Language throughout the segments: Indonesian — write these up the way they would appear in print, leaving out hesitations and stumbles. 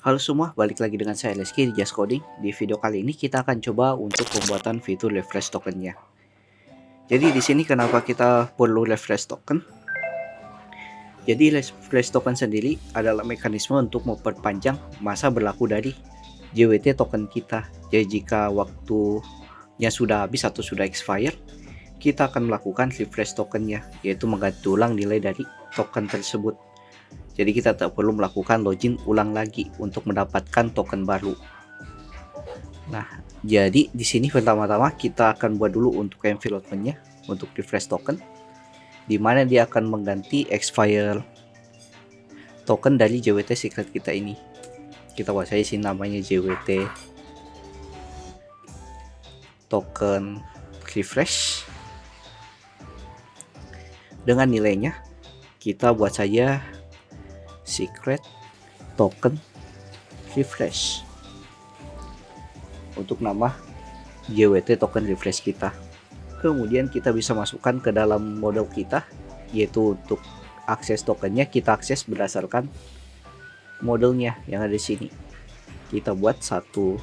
Halo semua, balik lagi dengan saya Leski di Just Coding. Di video kali ini kita akan coba untuk pembuatan fitur refresh tokennya. Jadi di sini kenapa kita perlu refresh token? Jadi refresh token sendiri adalah mekanisme untuk memperpanjang masa berlaku dari JWT token kita. Jadi jika waktunya sudah habis atau sudah expire, kita akan melakukan refresh tokennya, yaitu mengganti ulang nilai dari token tersebut. Jadi kita tak perlu melakukan login ulang lagi untuk mendapatkan token baru. Nah, jadi di sini pertama-tama kita akan buat dulu untuk environment-nya untuk refresh token, di mana dia akan mengganti expire token dari JWT secret kita ini. Kita buat saja sih namanya JWT token refresh. Dengan nilainya kita buat saja secret token refresh untuk nama JWT token refresh kita. Kemudian kita bisa masukkan ke dalam model kita, yaitu untuk akses tokennya kita akses berdasarkan modelnya yang ada di sini. Kita buat satu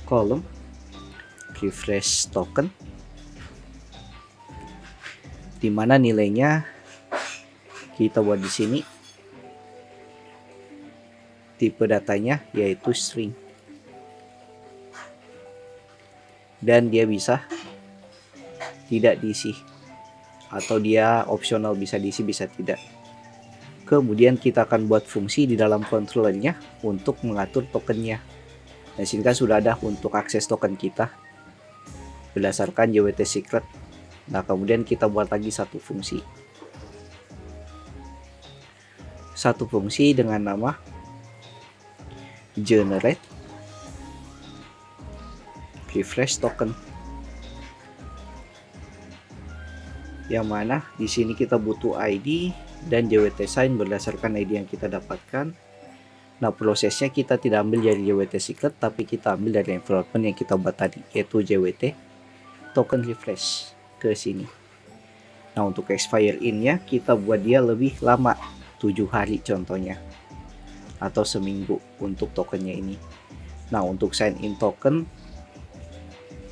kolom refresh token, di mana nilainya kita buat di sini. Tipe datanya yaitu string, dan dia bisa tidak diisi atau dia opsional, bisa diisi bisa tidak. Kemudian kita akan buat fungsi di dalam controllernya untuk mengatur tokennya. Nah, sini kan sudah ada untuk akses token kita berdasarkan JWT secret. Nah, kemudian kita buat lagi satu fungsi dengan nama generate refresh token, yang mana di sini kita butuh ID dan JWT sign berdasarkan ID yang kita dapatkan. Nah, prosesnya kita tidak ambil dari JWT secret, tapi kita ambil dari environment yang kita buat tadi, yaitu JWT token refresh ke sini. Nah, untuk expire in-nya kita buat dia lebih lama, 7 hari contohnya, atau seminggu untuk tokennya ini. Nah, untuk sign in token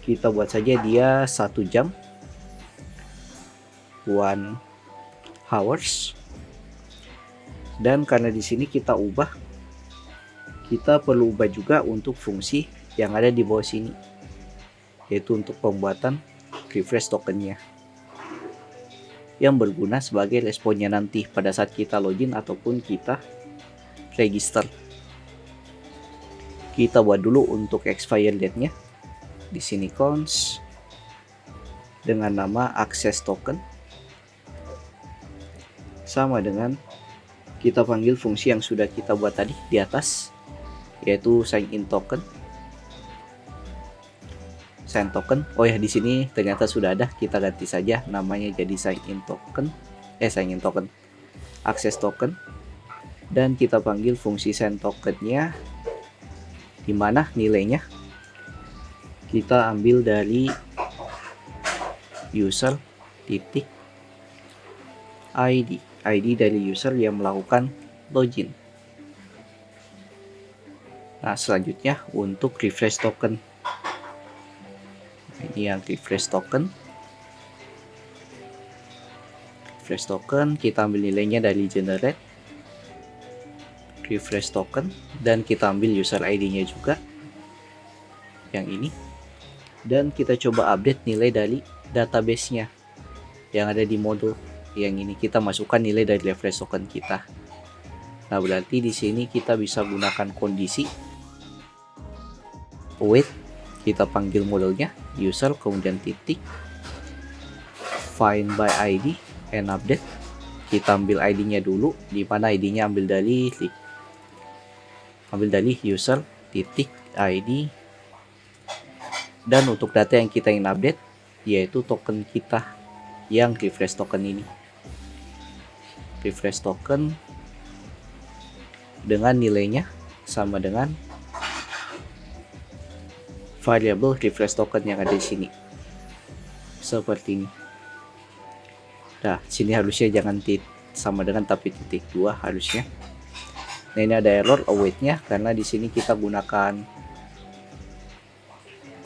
kita buat saja dia 1 jam, 1 hours. Dan karena di sini kita perlu ubah juga untuk fungsi yang ada di bawah sini, yaitu untuk pembuatan refresh tokennya, yang berguna sebagai responnya nanti pada saat kita login ataupun kita register. Kita buat dulu untuk expire date-nya. Di sini cons dengan nama access token, sama dengan kita panggil fungsi yang sudah kita buat tadi di atas, yaitu sign in token. Sign token. Oh ya, di sini ternyata sudah ada, kita ganti saja namanya jadi sign in token access token. Dan kita panggil fungsi send tokennya, dimana nilainya kita ambil dari user titik ID dari user yang melakukan login. Nah, selanjutnya untuk refresh token, ini yang refresh token kita ambil nilainya dari generate refresh token, dan kita ambil user ID-nya juga yang ini, dan kita coba update nilai dari database-nya yang ada di modul yang ini. Kita masukkan nilai dari refresh token kita. Nah, berarti di sini kita bisa gunakan kondisi wait, kita panggil modelnya user, kemudian titik find by ID and update. Kita ambil ID-nya dulu, di mana ID-nya ambil dari user titik ID, dan untuk data yang kita ingin update yaitu token kita yang refresh token ini. Refresh token dengan nilainya sama dengan variable refresh token yang ada di sini, seperti ini. Nah, sini harusnya jangan sama dengan tapi titik 2 harusnya. Nah, ini ada error await-nya karena di sini kita gunakan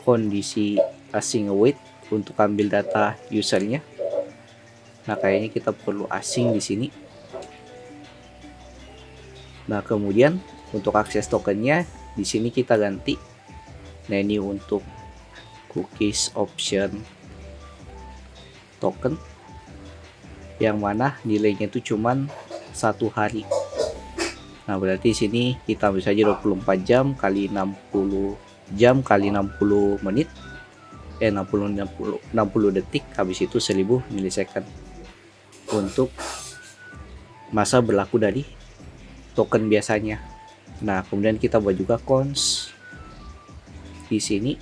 kondisi async await untuk ambil data usernya. Nah, kayaknya kita perlu async di sini. Nah, kemudian untuk akses tokennya di sini kita ganti. Nah, ini untuk cookies option token yang mana nilainya itu cuman 1 hari. Nah, berarti sini kita bisa aja 24 jam kali 60 jam kali 60 menit 60 detik, habis itu 1000 milisecond untuk masa berlaku dari token biasanya. Nah, kemudian kita buat juga cons di sini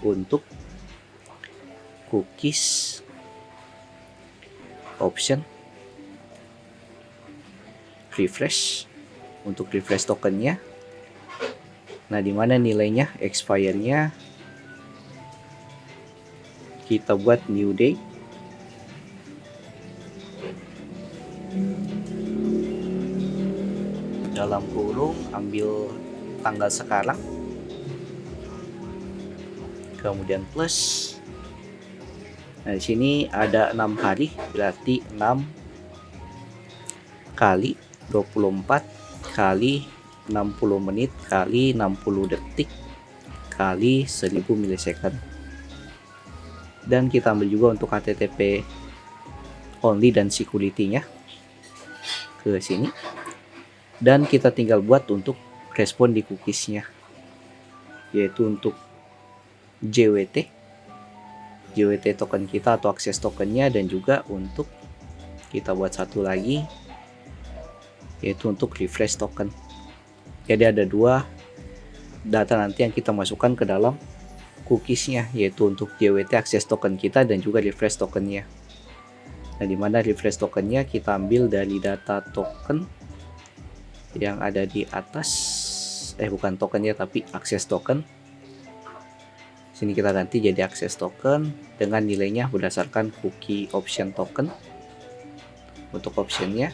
untuk cookies option refresh untuk refresh tokennya. Nah, dimana nilainya expire-nya kita buat new day. Dalam kurung ambil tanggal sekarang. Kemudian plus. Nah, di sini ada 6 hari, berarti 6 kali 24 kali 60 menit kali 60 detik kali 1000 milisecond. Dan kita ambil juga untuk HTTP only dan security-nya ke sini. Dan kita tinggal buat untuk respon di cookies-nya, yaitu untuk JWT token kita atau akses tokennya, dan juga untuk kita buat satu lagi yaitu untuk refresh token. Jadi ada 2 data nanti yang kita masukkan ke dalam cookiesnya, yaitu untuk JWT akses token kita dan juga refresh tokennya. Nah, dimana refresh tokennya kita ambil dari data token yang ada di atas, bukan tokennya tapi akses token. Sini kita ganti jadi akses token dengan nilainya berdasarkan cookie option token untuk optionnya.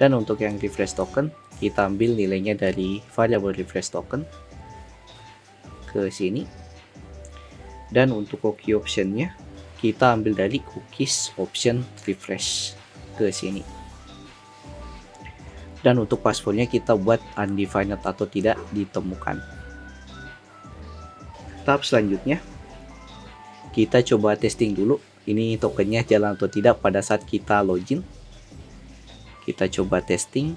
Dan untuk yang refresh token kita ambil nilainya dari variable refresh token ke sini. Dan untuk cookie optionnya kita ambil dari cookies option refresh ke sini. Dan untuk passwordnya kita buat undefined atau tidak ditemukan. Tahap selanjutnya kita coba testing dulu ini tokennya jalan atau tidak pada saat kita login. Kita coba testing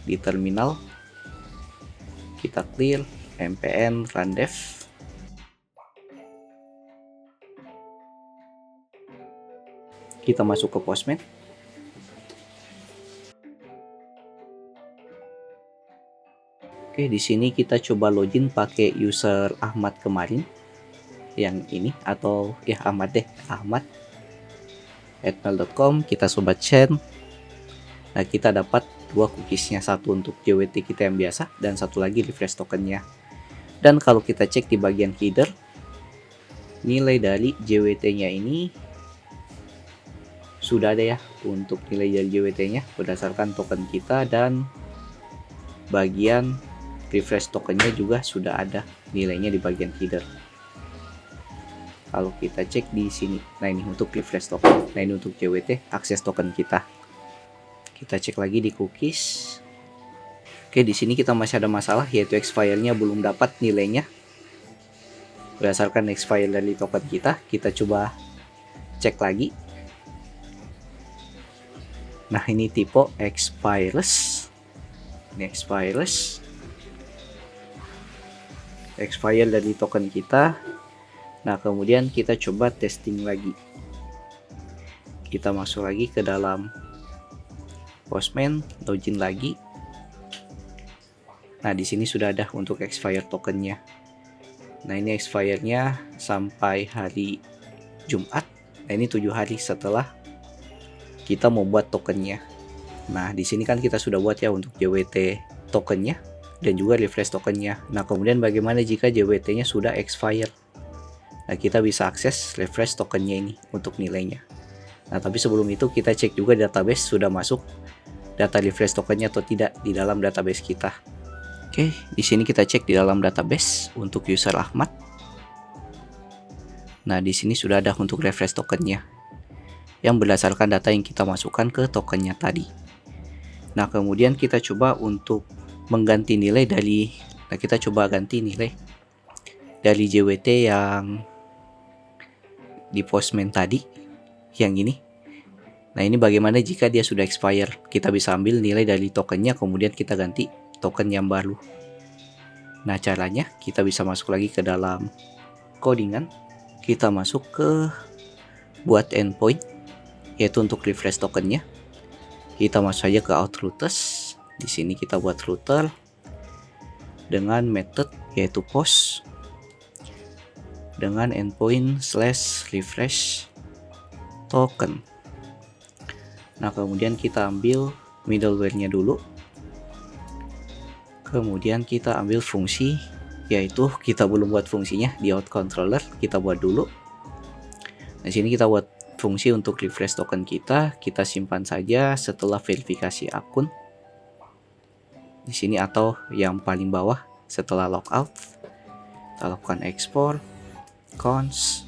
di terminal, kita clear npm run dev. Kita masuk ke Postman. Oke, di sini kita coba login pakai user Ahmad kemarin, yang ini, atau ya Ahmad @mail.com. Kita coba chat. Nah, kita dapat 2 cookiesnya, satu untuk JWT kita yang biasa dan satu lagi refresh tokennya. Dan kalau kita cek di bagian header, nilai dari JWT-nya ini sudah ada ya, untuk nilai dari JWT-nya berdasarkan token kita, dan bagian refresh tokennya juga sudah ada nilainya di bagian header. Kalau kita cek di sini, nah ini untuk refresh token, nah ini untuk JWT akses token kita. Kita cek lagi di cookies. Oke, di sini kita masih ada masalah, yaitu expire-nya belum dapat nilainya berdasarkan expire dari token kita. Kita coba cek lagi. Nah, ini tipe expires. Ini expire dari token kita. Nah, kemudian kita coba testing lagi. Kita masuk lagi ke dalam Postman, login lagi. Nah, di sini sudah ada untuk expire tokennya. Nah, ini expire-nya sampai hari Jumat. Nah, ini 7 hari setelah kita mau buat tokennya. Nah, di sini kan kita sudah buat ya untuk JWT tokennya dan juga refresh tokennya. Nah, kemudian bagaimana jika JWT-nya sudah expire? Nah, kita bisa akses refresh tokennya ini untuk nilainya. Nah, tapi sebelum itu kita cek juga database sudah masuk data refresh tokennya atau tidak di dalam database kita. Oke, di sini kita cek di dalam database untuk user Ahmad. Nah, di sini sudah ada untuk refresh tokennya yang berdasarkan data yang kita masukkan ke tokennya tadi. Nah, kemudian kita coba untuk mengganti nilai dari, kita coba ganti nilai dari JWT yang di postman tadi, yang ini. Nah, ini bagaimana jika dia sudah expire? Kita bisa ambil nilai dari tokennya, kemudian kita ganti token yang baru. Nah, caranya kita bisa masuk lagi ke dalam codingan. Kita masuk ke buat endpoint, yaitu untuk refresh tokennya. Kita masuk saja ke outrouters. Di sini kita buat router dengan method yaitu post dengan endpoint /refresh token. Nah, kemudian kita ambil middleware-nya dulu. Kemudian kita ambil fungsi, yaitu kita belum buat fungsinya di out controller, kita buat dulu. Nah, sini kita buat fungsi untuk refresh token kita simpan saja setelah verifikasi akun. Di sini atau yang paling bawah setelah logout. Kita lakukan export cons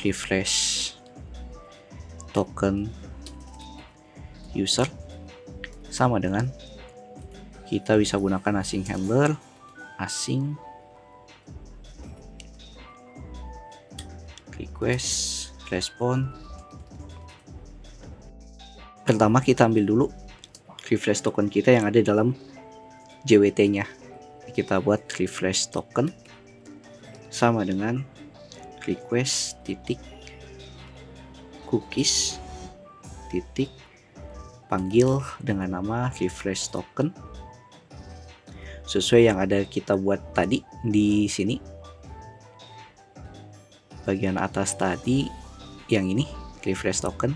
refresh token user sama dengan kita bisa gunakan async handler, async request respond. Pertama kita ambil dulu refresh token kita yang ada dalam JWT-nya. Kita buat refresh token sama dengan request titik cookies titik panggil dengan nama refresh token sesuai yang ada kita buat tadi di sini. Bagian atas tadi yang ini refresh token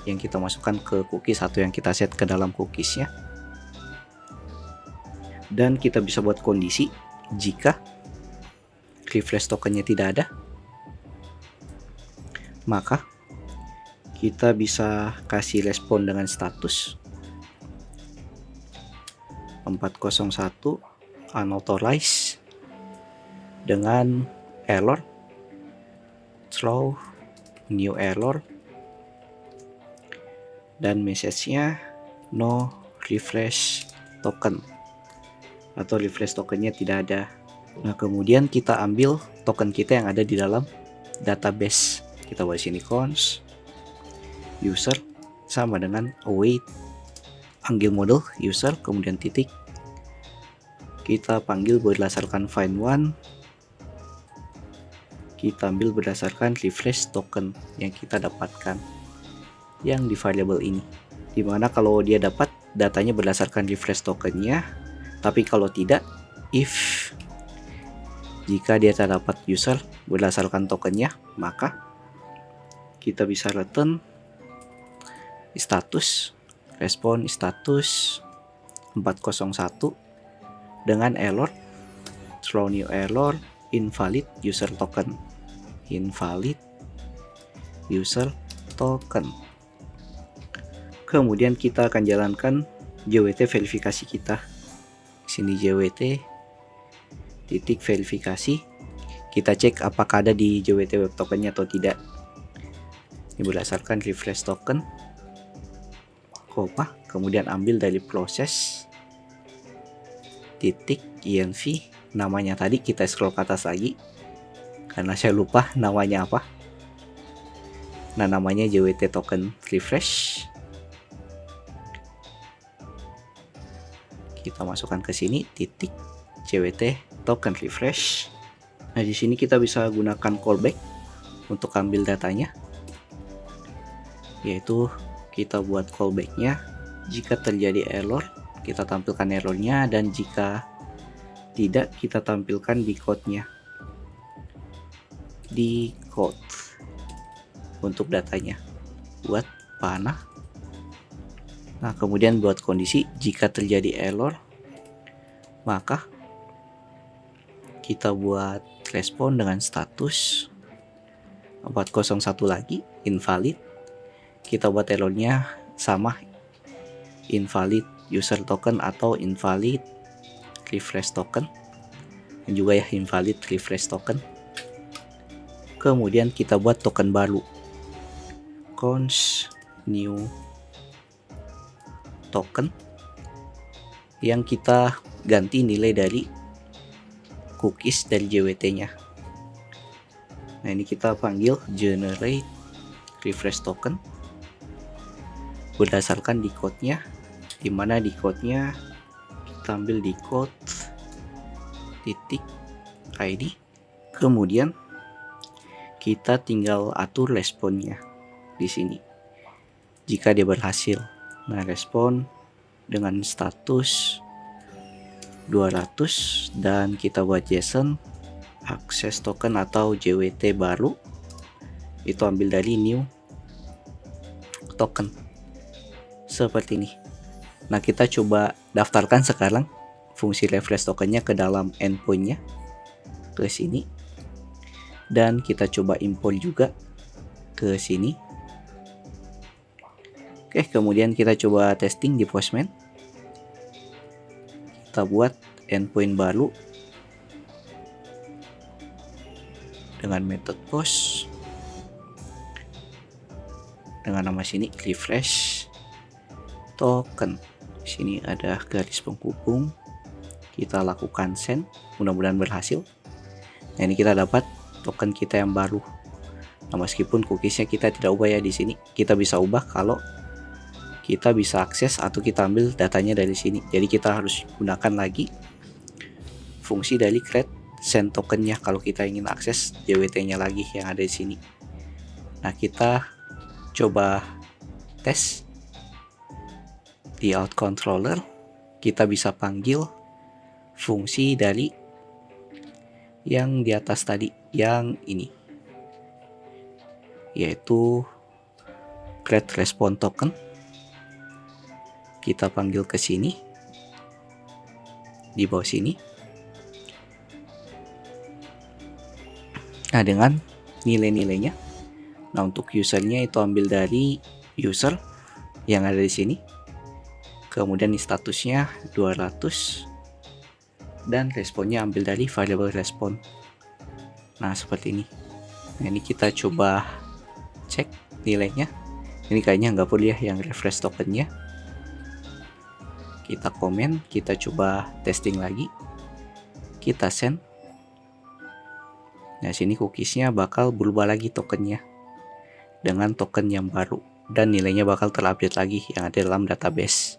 yang kita masukkan ke cookies atau yang kita set ke dalam cookiesnya. Dan kita bisa buat kondisi jika refresh tokennya tidak ada, maka kita bisa kasih respon dengan status 401 unauthorized dengan error throw new error dan message-nya no refresh token atau refresh tokennya tidak ada. Nah, kemudian kita ambil token kita yang ada di dalam database. Kita buat sini cons user sama dengan await panggil model user kemudian titik kita panggil berdasarkan find one, kita ambil berdasarkan refresh token yang kita dapatkan yang di variable ini, dimana kalau dia dapat datanya berdasarkan refresh tokennya, tapi kalau tidak if jika dia tak dapat user berdasarkan tokennya, maka kita bisa return status respon status 401 dengan error throw new error invalid user token, invalid user token. Kemudian kita akan jalankan JWT verifikasi kita. Sini JWT titik verifikasi, kita cek apakah ada di JWT web tokennya atau tidak. Ini berdasarkan refresh token, koma, kemudian ambil dari proses titik env, namanya tadi kita scroll ke atas lagi karena saya lupa namanya apa. Nah, namanya JWT token refresh. Kita masukkan ke sini titik JWT token refresh. Nah, di sini kita bisa gunakan callback untuk ambil datanya, yaitu kita buat callbacknya jika terjadi error kita tampilkan errornya, dan jika tidak kita tampilkan di code-nya, di code untuk datanya buat panah. Nah, kemudian buat kondisi jika terjadi error maka kita buat respon dengan status 401 lagi invalid. Kita buat errornya sama invalid user token atau invalid refresh token, dan juga ya invalid refresh token. Kemudian kita buat token baru, const new token, yang kita ganti nilai dari cookies dari JWT-nya. Nah, ini kita panggil generate refresh token berdasarkan decode-nya, dimana decode-nya kita ambil decode titik id, kemudian kita tinggal atur responnya di sini. Jika dia berhasil, nah respon dengan status 200, dan kita buat JSON akses token atau JWT baru itu ambil dari new token seperti ini. Nah, kita coba daftarkan sekarang fungsi refresh tokennya ke dalam endpointnya ke sini, dan kita coba import juga ke sini. Oke, kemudian kita coba testing di Postman. Kita buat endpoint baru dengan metode post dengan nama sini refresh token. Sini ada garis penghubung, kita lakukan send, mudah-mudahan berhasil. Nah, ini kita dapat token kita yang baru. Nah, meskipun cookiesnya kita tidak ubah ya di sini, kita bisa ubah kalau kita bisa akses atau kita ambil datanya dari sini. Jadi kita harus gunakan lagi fungsi dari create send tokennya kalau kita ingin akses JWT-nya lagi yang ada di sini. Nah, kita coba tes di out controller. Kita bisa panggil fungsi dari yang di atas tadi, yang ini, yaitu create response token. Kita panggil ke sini, di bawah sini. Nah, dengan nilai-nilainya. Nah, untuk usernya itu ambil dari user yang ada di sini. Kemudian di statusnya 200, dan responnya ambil dari variable respon. Nah, seperti ini. Nah, ini kita coba cek nilainya. Ini kayaknya nggak perlu ya yang refresh tokennya. Kita komen, kita coba testing lagi, kita send. Nah, sini cookiesnya bakal berubah lagi tokennya dengan token yang baru, dan nilainya bakal terupdate lagi yang ada dalam database.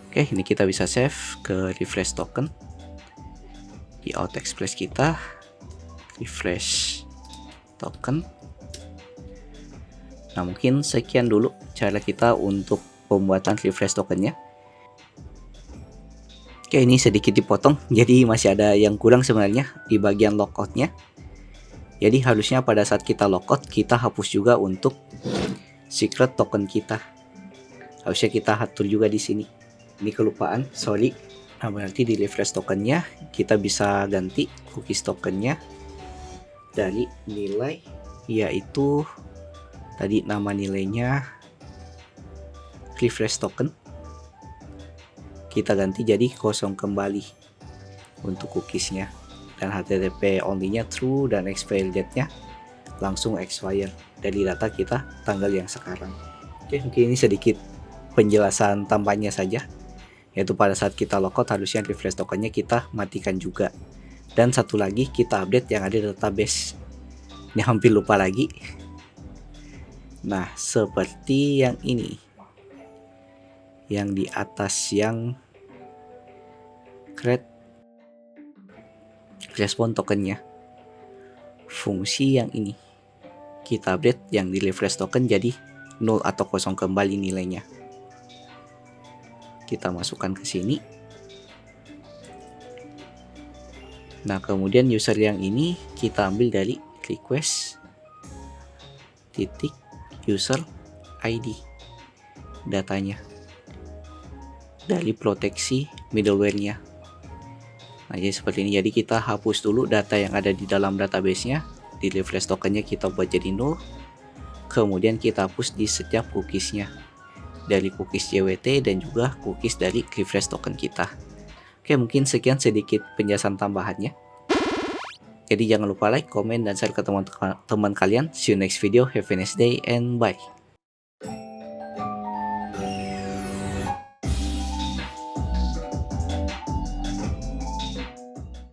Oke, ini kita bisa save ke refresh token di out express kita, refresh token. Nah, mungkin sekian dulu cara kita untuk pembuatan refresh tokennya. Oke, ini sedikit dipotong, jadi masih ada yang kurang sebenarnya di bagian logoutnya. Jadi harusnya pada saat kita logout, kita hapus juga untuk secret token kita. Harusnya kita atur juga di sini. Ini kelupaan, sorry. Nah, berarti di refresh tokennya kita bisa ganti cookies tokennya dari nilai, yaitu tadi nama nilainya refresh token, kita ganti jadi kosong kembali untuk cookiesnya, dan HTTP only-nya true, dan expiry date-nya langsung expire dari data kita tanggal yang sekarang. Oke, mungkin ini sedikit penjelasan tambahnya saja, yaitu pada saat kita logout harusnya refresh tokennya kita matikan juga. Dan satu lagi, kita update yang ada di database. Ini hampir lupa lagi. Nah, seperti yang ini, yang di atas yang create respon tokennya, fungsi yang ini kita update yang di refresh token jadi 0 atau kosong kembali nilainya. Kita masukkan ke sini. Nah, kemudian user yang ini kita ambil dari request titik user ID datanya dari proteksi middleware-nya. Nah, jadi seperti ini. Jadi kita hapus dulu data yang ada di dalam database-nya. Di refresh tokennya kita buat jadi 0. Kemudian kita hapus di setiap cookies-nya. dari cookies JWT dan juga cookies dari refresh token kita. Oke, mungkin sekian sedikit penjelasan tambahannya. Jadi jangan lupa like, comment, dan share ke teman-teman kalian. See you next video. Have a nice day and bye.